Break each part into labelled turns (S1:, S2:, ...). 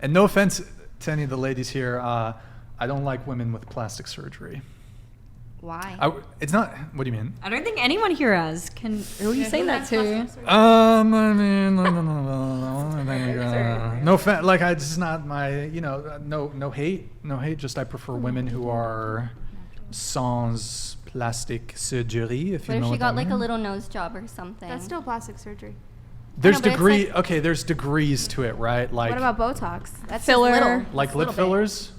S1: And no offense to any of the ladies here, I don't like women with plastic surgery.
S2: Why?
S1: It's not. What do you mean?
S2: I don't think anyone here has. Who are you saying that to?
S1: I mean, no offense. Like, it's just not my. No hate. Just I prefer women who are sans plastic surgery. If you know what I mean.
S3: What if she got like a little nose job or something?
S4: That's still plastic surgery.
S1: There's there's degrees to it, right? Like,
S4: what about Botox?
S3: That's
S4: filler.
S3: Little.
S1: Like lip fillers?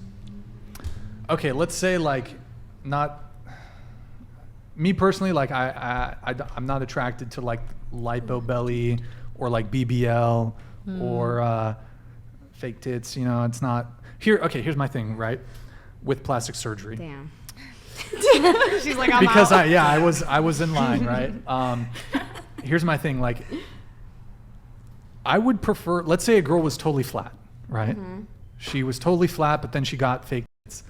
S1: Okay, let's say like not me personally, like I'm not attracted to like lipo belly or like BBL or fake tits, it's not here's my thing, right? With plastic surgery.
S2: Damn.
S4: She's like, I'm
S1: because
S4: out.
S1: I was in line, right? Here's my thing, like I would prefer, let's say a girl was totally flat, right? Mm-hmm. She was totally flat, but then she got fake tits.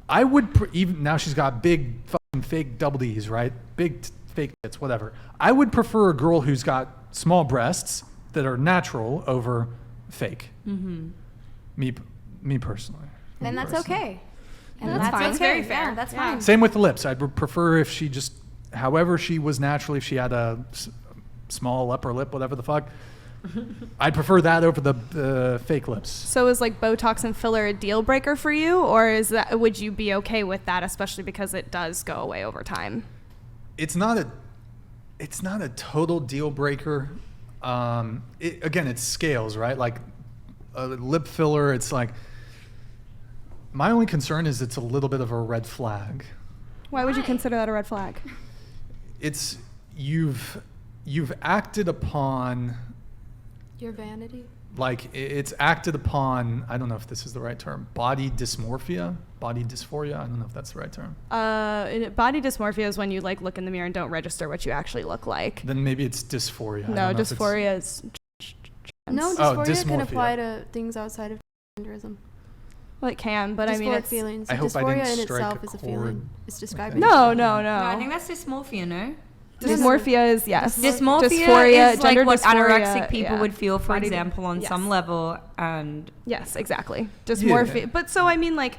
S1: I would, even now she's got big fucking fake double D's, right? Fake tits, whatever. I would prefer a girl who's got small breasts that are natural over fake. Mm-hmm. Me personally.
S3: And that's okay.
S4: And that's fine. That's very fair.
S3: Yeah, that's fine.
S1: Same with the lips. I'd prefer if she just, however she was naturally, if she had a small upper lip, whatever the fuck, I'd prefer that over the fake lips.
S4: So is like Botox and filler a deal breaker for you, or would you be okay with that, especially because it does go away over time?
S1: It's not a total deal breaker. Again, it's scales, right? Like a lip filler, it's like, my only concern is it's a little bit of a red flag.
S4: Why would you consider that a red flag?
S1: It's you've acted upon
S4: your vanity.
S1: Like it's acted upon. I don't know if this is the right term. Body dysphoria. I don't know if that's the right term.
S4: Body dysmorphia is when you like look in the mirror and don't register what you actually look like.
S1: Then maybe it's dysphoria.
S4: No, dysphoria is.
S5: No, dysphoria can apply to things outside of genderism.
S4: Well, it can, but
S5: Dysphoric
S4: I mean, it's
S5: feelings.
S1: I hope I
S5: dysphoria
S1: didn't
S5: in
S1: strike
S5: itself
S1: a
S5: is a
S1: chord.
S5: feeling. It's describing.
S4: No.
S2: I think that's dysmorphia, no?
S4: Dysmorphia is, yes.
S2: Dysphoria is like what
S4: dysphoria,
S2: anorexic people would feel, for
S4: Body-
S2: example, on
S4: yes.
S2: some level. And
S4: Yes, exactly. Dysmorphia.
S1: Yeah.
S4: But so, I mean, like,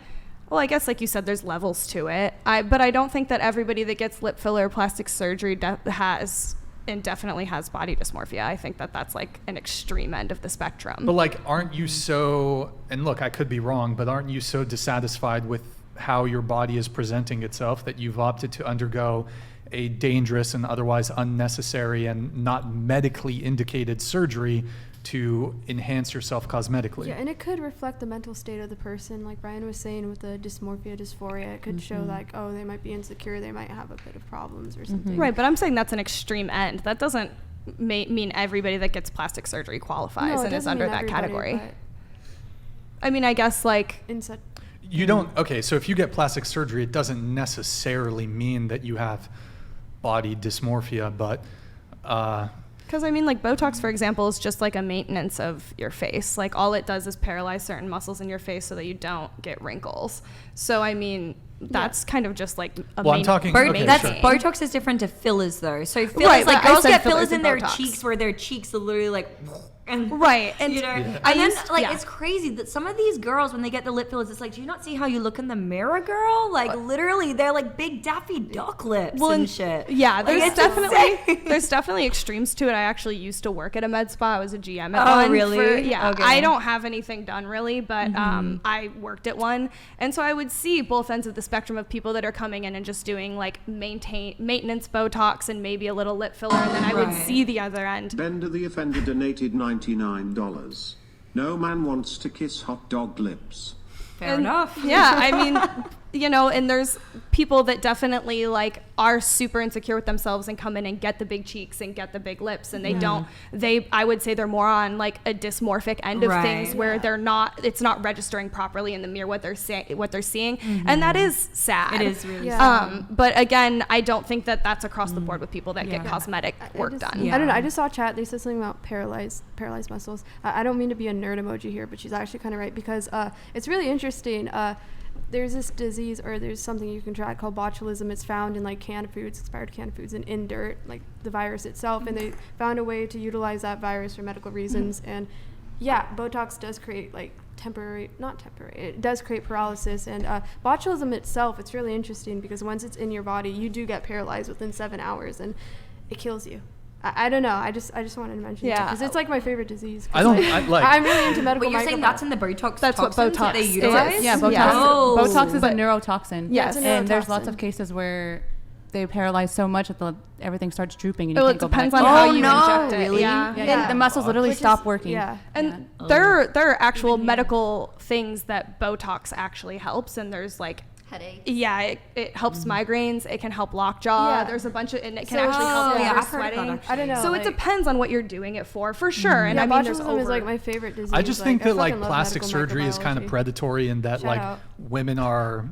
S4: well, I guess like you said, there's levels to it. But I don't think that everybody that gets lip filler or plastic surgery definitely has body dysmorphia. I think that that's like an extreme end of the spectrum.
S1: But like, aren't you so? And look, I could be wrong, but aren't you so dissatisfied with how your body is presenting itself that you've opted to undergo a dangerous and otherwise unnecessary and not medically indicated surgery to enhance yourself cosmetically?
S5: Yeah, and it could reflect the mental state of the person. Like Brian was saying with the dysphoria, it could show like, oh, they might be insecure, they might have a bit of problems or something.
S4: Right, but I'm saying that's an extreme end. That doesn't mean everybody that gets plastic surgery qualifies and is under that category. I mean, I guess like...
S1: You don't... Okay, so if you get plastic surgery, it doesn't necessarily mean that you have body dysmorphia, but...
S4: Because I mean, like Botox, for example, is just like a maintenance of your face. Like all it does is paralyze certain muscles in your face so that you don't get wrinkles. So I mean, that's kind of just like a
S1: I'm talking...
S2: Botox is different to fillers, though. So fillers, like girls get fillers in their cheeks where their cheeks are literally like... And,
S4: and
S2: you know, and then it's crazy that some of these girls, when they get the lip fillers, it's like, do you not see how you look in the mirror, girl? Like literally, they're like big Daffy Duck lips and shit.
S4: Yeah,
S2: like,
S4: there's definitely extremes to it. I actually used to work at a med spa. I was a GM at one.
S2: Oh, really?
S4: Okay. I don't have anything done really, but I worked at one, and so I would see both ends of the spectrum of people that are coming in and just doing like maintenance Botox and maybe a little lip filler, and then I would see the other end.
S6: Bender the Offender donated $99. No man wants to kiss hot dog lips.
S2: Fair enough.
S4: Yeah, I mean, you know, and there's people that definitely like are super insecure with themselves and come in and get the big cheeks and get the big lips, and I would say they're more on like a dysmorphic end of things where it's not registering properly in the mirror what they're seeing, and that is sad.
S2: It is really sad.
S4: But again, I don't think that that's across the board with people that get cosmetic work done.
S5: I don't know. I just saw chat. They said something about paralyzed muscles. I don't mean to be a nerd emoji here, but she's actually kind of right, because it's really interesting. There's this disease, or there's something you can track called botulism. It's found in like canned foods, expired canned foods, and in dirt, like the virus itself. And they found a way to utilize that virus for medical reasons. And yeah, Botox does create like not temporary, it does create paralysis. And botulism itself, it's really interesting because once it's in your body, you do get paralyzed within 7 hours, and it kills you. I don't know. I just wanted to mention that because it's like my favorite disease.
S1: I'm
S5: really into medical.
S2: Wait, you're saying that's in the Botox?
S4: That's what
S2: toxins that
S4: Botox
S2: they
S4: is.
S2: utilize?
S7: Yeah, Botox.
S4: Yes.
S2: Oh.
S7: Botox is a neurotoxin.
S4: Yes.
S5: It's a
S7: And there's
S5: neurotoxin.
S7: lots of cases where they paralyze so much that everything starts drooping and you
S4: Well,
S7: can't
S4: it
S7: go back.
S4: depends on how
S2: Oh,
S4: you
S2: no,
S4: inject it.
S2: really?
S4: Yeah.
S7: Yeah, the muscles literally
S5: Which is-
S7: stop working.
S5: Yeah.
S4: And there are actual medical things that Botox actually helps, and there's like
S3: Headache.
S4: it helps migraines, it can help lockjaw.
S5: Yeah.
S4: There's a bunch of, and it can
S5: So
S4: actually
S5: it's-
S4: help
S2: Oh,
S4: with
S2: yeah,
S4: your
S2: I've heard about
S4: sweating.
S2: that,
S5: I don't know.
S4: So it depends on what you're doing it for sure. And
S5: yeah,
S4: I mean, there's
S5: botulism is like
S4: over.
S5: my favorite disease.
S1: I just think that
S5: I
S1: like
S5: fucking love
S1: plastic
S5: medical
S1: surgery is kind of
S5: microbiology.
S1: predatory in that
S5: Shout
S1: like
S5: out.
S1: women are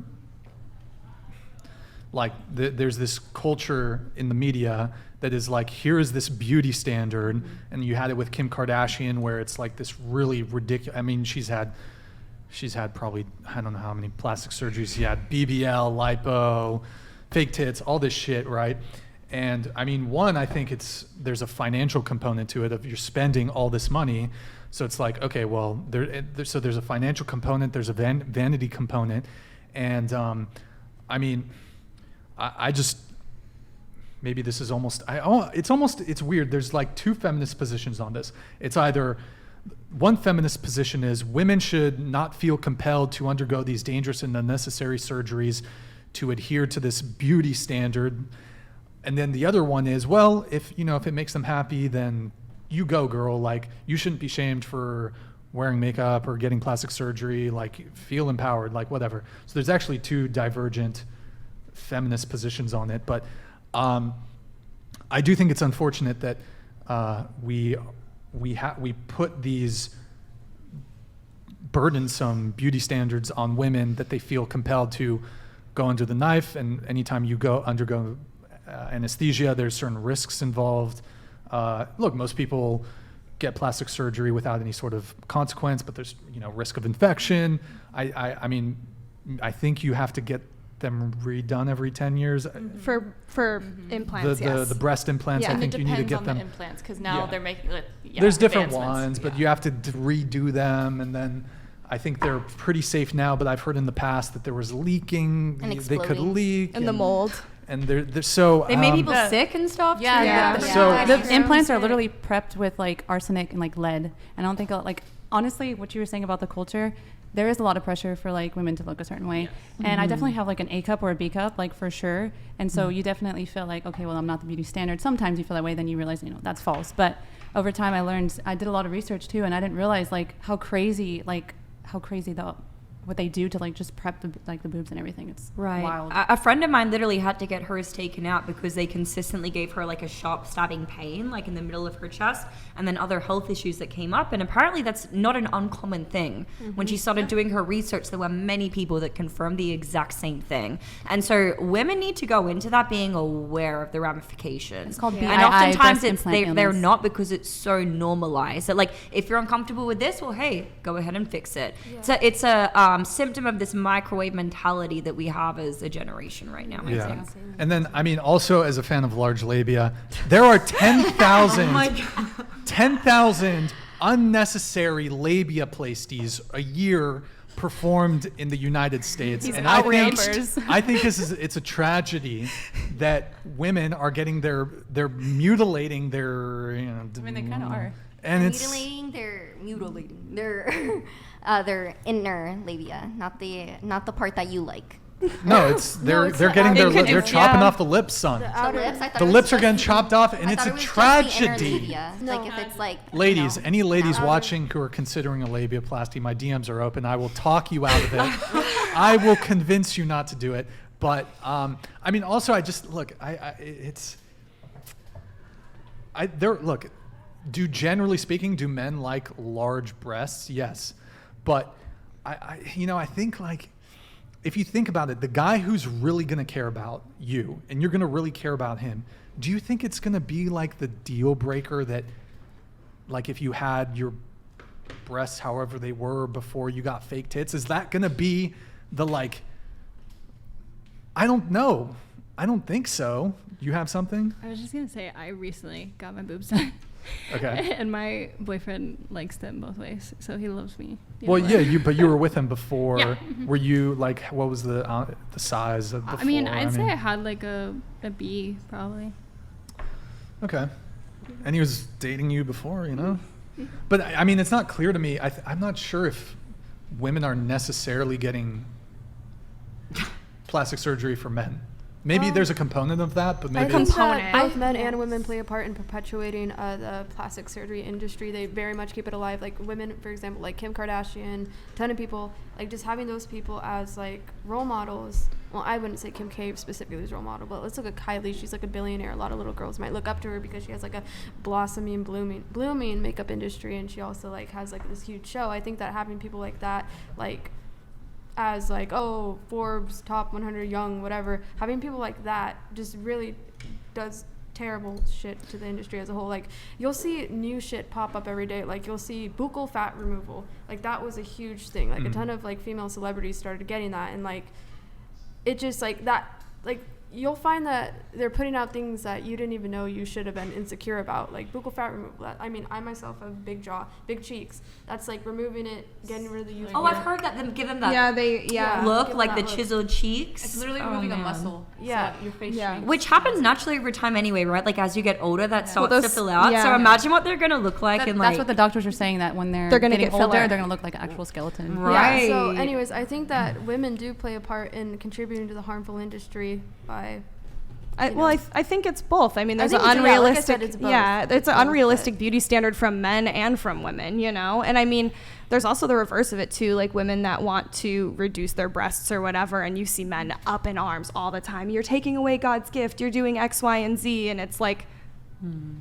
S1: like there's this culture in the media that is like, here is this beauty standard, and you had it with Kim Kardashian where it's like this really ridiculous. I mean, she's had probably, I don't know how many plastic surgeries. She had BBL, lipo, fake tits, all this shit, right? And I mean, one, I think there's a financial component to it of you're spending all this money. So it's like, okay, well, so there's a financial component, there's a vanity component. And I mean, I just, maybe this is it's weird. There's like two feminist positions on this. It's either, one feminist position is women should not feel compelled to undergo these dangerous and unnecessary surgeries to adhere to this beauty standard. And then the other one is, well, if it makes them happy, then you go, girl. Like, you shouldn't be shamed for wearing makeup or getting plastic surgery. Like, feel empowered, like whatever. So there's actually two divergent feminist positions on it. But I do think it's unfortunate that we put these burdensome beauty standards on women that they feel compelled to go under the knife. And anytime you undergo anesthesia, there's certain risks involved. Look, most people get plastic surgery without any sort of consequence, but there's risk of infection. I mean, I think you have to get them redone every 10 years.
S4: For implants, yes.
S1: The breast implants,
S4: Yeah.
S1: I
S8: And
S1: think
S8: it
S1: you need to
S8: depends
S1: get
S8: on
S1: them.
S8: the implants because now
S1: Yeah.
S8: they're making
S1: There's different
S8: advancements,
S1: ones, but
S8: yeah.
S1: you have to redo them, and then I think they're pretty safe now. But I've heard in the past that there was leaking;
S3: And
S1: they could
S3: exploding.
S1: leak,
S4: And the mold.
S1: and they're so.
S2: They made people sick and stuff.
S8: Yeah,
S2: too.
S4: yeah.
S1: So-
S7: The implants are literally prepped with like arsenic and like lead. And I don't think like, honestly, what you were saying about the culture, there is a lot of pressure for like women to look a certain way. And I definitely have like an A cup or a B cup, like for sure. And so you definitely feel like, okay, well, I'm not the beauty standard. Sometimes you feel that way, then you realize, that's false. But over time I did a lot of research too, and I didn't realize like how crazy what they do to like just prep the boobs and everything. It's
S2: Right.
S7: wild.
S2: A friend of mine literally had to get hers taken out because they consistently gave her like a sharp stabbing pain, like in the middle of her chest, and then other health issues that came up. And apparently that's not an uncommon thing. When she started doing her research, there were many people that confirmed the exact same thing. And so women need to go into that being aware of the ramifications.
S7: It's called
S2: And
S7: BII,
S2: oftentimes
S7: breast implant
S2: they're
S7: illness.
S2: not, because it's so normalized that like, if you're uncomfortable with this, well, hey, go ahead and fix it. So it's a symptom of this microwave mentality that we have as a generation right now. I
S1: Yeah.
S2: think.
S1: And then, I mean, also as a fan of large labia, there are 10,000
S2: Oh my God.
S1: 10,000 unnecessary labia plasties a year performed in the United States.
S4: He's
S1: and
S4: outraged.
S1: I think it's a tragedy that women are getting they're mutilating their,
S7: I mean, they kind of are.
S1: And it's
S3: Mutilating their inner labia, not the part that you like.
S1: no, it's they're
S5: it's the
S1: getting
S5: outer-
S1: they're
S4: it's-
S1: chopping
S4: yeah.
S1: off the lips, son.
S3: The lips, I thought
S1: The
S3: it was
S1: lips are
S3: just
S1: getting
S3: the-
S1: chopped off, and
S3: I
S1: it's
S3: thought
S1: a
S3: it was just the inner
S1: tragedy.
S3: labia.
S5: No.
S3: Like if it's like
S1: Ladies, any ladies
S3: outer-
S1: watching who are considering a labiaplasty, my DMs are open. I will talk you out of it. I will convince you not to do it. But I mean, also, I just look. Look. Generally speaking, do men like large breasts? Yes, but I think like, if you think about it, the guy who's really going to care about you and you're going to really care about him, do you think it's going to be like the deal breaker that, like, if you had your breasts however they were before you got fake tits, is that going to be the, like, I don't know. I don't think so. You have something?
S8: I was just gonna say I recently got my boobs done.
S1: Okay.
S8: And my boyfriend likes them both ways, so he loves me.
S1: Well, but you were with him before.
S8: Yeah.
S1: Were you like, what was the size of before?
S8: I mean, I'd say I had like a B probably.
S1: Okay. And he was dating you before, you know? But I mean, it's not clear to me. I'm not sure if women are necessarily getting plastic surgery for men. Maybe there's a component of that, but maybe
S5: I think
S4: Component.
S5: that both men and women play a part in perpetuating the plastic surgery industry. They very much keep it alive. Like women, for example, like Kim Kardashian, a ton of people, like just having those people as like role models. Well, I wouldn't say Kim K specifically as role model, but let's look at Kylie. She's like a billionaire. A lot of little girls might look up to her because she has like a blossoming, blooming makeup industry, and she also like has like this huge show. I think that having people like that, like as like, oh, Forbes top 100 young, whatever, having people like that just really does terrible shit to the industry as a whole. Like, you'll see new shit pop up every day. Like, you'll see buccal fat removal. Like, that was a huge thing. Like, a ton of like female celebrities started getting that, and like it just like that, like you'll find that they're putting out things that you didn't even know you should have been insecure about, like buccal fat removal. I mean, I myself have big jaw, big cheeks. That's like removing it, getting rid of the youthful.
S2: Oh, I've heard that them give them that
S5: Yeah.
S2: look,
S5: Give
S2: like
S5: that
S2: the
S5: look.
S2: chiseled cheeks.
S7: It's literally
S2: Oh,
S7: removing a
S2: man.
S7: muscle.
S5: Yeah.
S7: So your face
S4: Yeah.
S7: shrinks.
S2: Which happens naturally over time anyway, right? Like as you get older, that starts to
S4: those-
S2: fill out.
S4: yeah.
S2: So imagine what they're gonna look like, and
S7: That's
S2: like
S7: what the doctors are saying, that when they're
S4: gonna
S7: getting
S4: get
S7: older,
S4: filler.
S7: they're gonna look like an actual skeleton.
S2: Right.
S5: Yeah, so anyways, I think that women do play a part in contributing to the harmful industry by
S4: I think it's both. I mean, there's
S5: I
S4: an
S5: think it's- yeah, like I said,
S4: unrealistic,
S5: it's both.
S4: it's
S5: It's
S4: an
S5: both,
S4: unrealistic
S5: but-
S4: beauty standard from men and from women, you know? And I mean, there's also the reverse of it too, like women that want to reduce their breasts or whatever, and you see men up in arms all the time. You're taking away God's gift. You're doing X, Y, and Z, and it's like,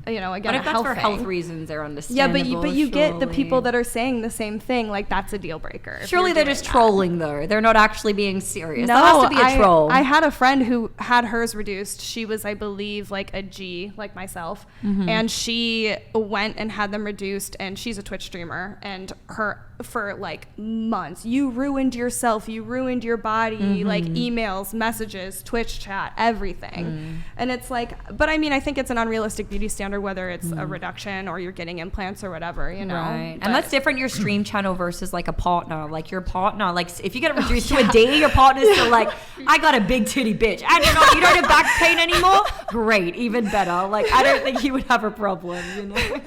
S4: you know, again,
S2: but if
S4: a
S2: that's
S4: health
S2: for
S4: thing.
S2: health reasons, they're
S4: Yeah,
S2: understandable.
S4: but you get the
S2: surely.
S4: people that are saying the same thing, like that's a deal breaker. if
S2: Surely
S4: you're
S2: they're
S4: doing
S2: just
S4: that.
S2: trolling though. They're not actually being serious.
S4: No,
S2: that has to be a troll.
S4: I had a friend who had hers reduced. She was, I believe, like a G, like myself, and she went and had them reduced. And she's a Twitch streamer, and her for like months, you ruined yourself, you ruined your body, like emails, messages, Twitch chat, everything. And it's like, but I mean, I think it's an unrealistic beauty standard, whether it's a reduction or you're getting implants or whatever, you know.
S2: Right.
S4: But-
S2: And that's different, your stream channel versus like a partner. Like your partner, like if you get reduced to a D, your partner's still like, I got a big titty bitch. And you don't have back pain anymore? Great, even better. Like I don't think he would have a problem, you know?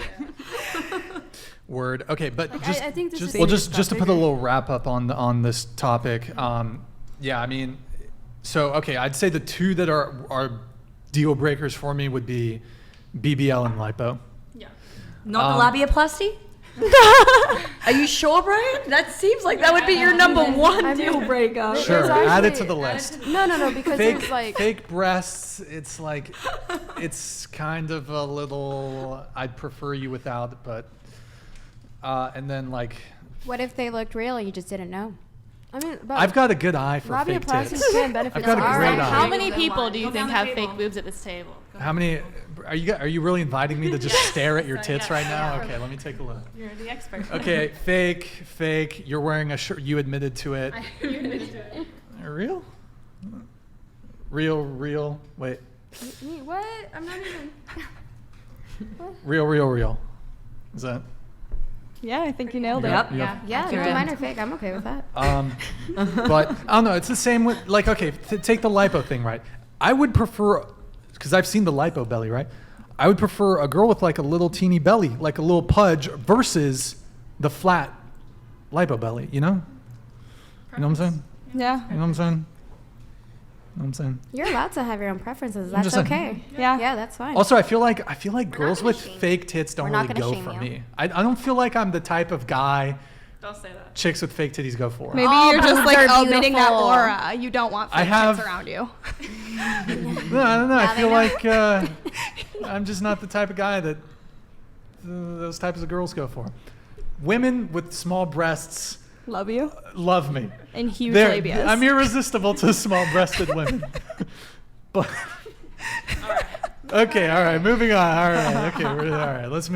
S1: Word. Okay, but
S5: Like,
S1: just
S5: I think this
S1: just
S5: is
S1: well,
S5: just
S1: just to put a
S5: bigger.
S1: little wrap up on this topic. Yeah, I mean, so okay, I'd say the two that are deal breakers for me would be BBL and lipo.
S2: Not the labiaplasty? Are you sure, Brian? That seems like that would be your number one
S5: I mean,
S2: deal breaker.
S5: There's
S1: Sure, add it to
S5: actually-
S1: the list.
S5: No, because there's like
S1: Fake breasts. It's like, it's kind of a little. I'd prefer you without, but and then like,
S3: What if they looked real? You just didn't know.
S5: I mean, but
S1: I've got a good eye for fake
S5: labiaplasty
S1: tits.
S5: can benefit.
S1: I've got a
S5: some.
S1: great
S5: Alright.
S1: eye.
S7: How many people do you think have fake boobs at this table?
S1: How many? Are you really inviting me to just stare at your tits right now? Okay, let me take a look.
S7: You're the expert.
S1: Okay, fake. You're wearing a shirt. You admitted to it. Real? Real. Wait.
S5: Me? What? I'm not even.
S1: Real. Is that?
S4: yeah, I think you nailed it.
S2: Yep.
S3: Yeah,
S7: Accurate.
S3: do mine are fake. I'm okay with that.
S1: But I don't know. It's the same with like, okay, take the lipo thing, right? I would prefer, because I've seen the lipo belly, right? I would prefer a girl with like a little teeny belly, like a little pudge, versus the flat lipo belly. You know? You know what I'm saying?
S4: Yeah.
S1: You know what I'm saying? You know what I'm saying?
S3: You're allowed to have your own preferences.
S1: I'm
S3: That's
S1: just saying.
S3: okay.
S4: Yeah.
S3: Yeah, that's fine.
S1: Also, I feel like girls
S3: gonna
S1: with
S3: shame you.
S1: fake tits don't
S3: We're not
S1: really
S3: gonna
S1: go
S3: shame
S1: for
S3: you.
S1: me. I don't feel like I'm the type of guy
S7: Don't say that.
S1: chicks with fake titties go for.
S4: Maybe
S3: All
S4: you're just
S3: boobs
S4: like
S3: are
S4: omitting that
S3: beautiful.
S4: aura. You don't want
S1: I
S4: fake
S1: have-
S4: tits around you.
S1: No, I don't know. I
S3: Now they
S1: feel
S3: know.
S1: like I'm just not the type of guy that those types of girls go for. Women with small breasts
S4: Love you.
S1: love me.
S4: And huge
S1: They're-
S4: labias.
S1: I'm irresistible to small-breasted women. But okay, all right, moving on. All right, okay, all right, let's move.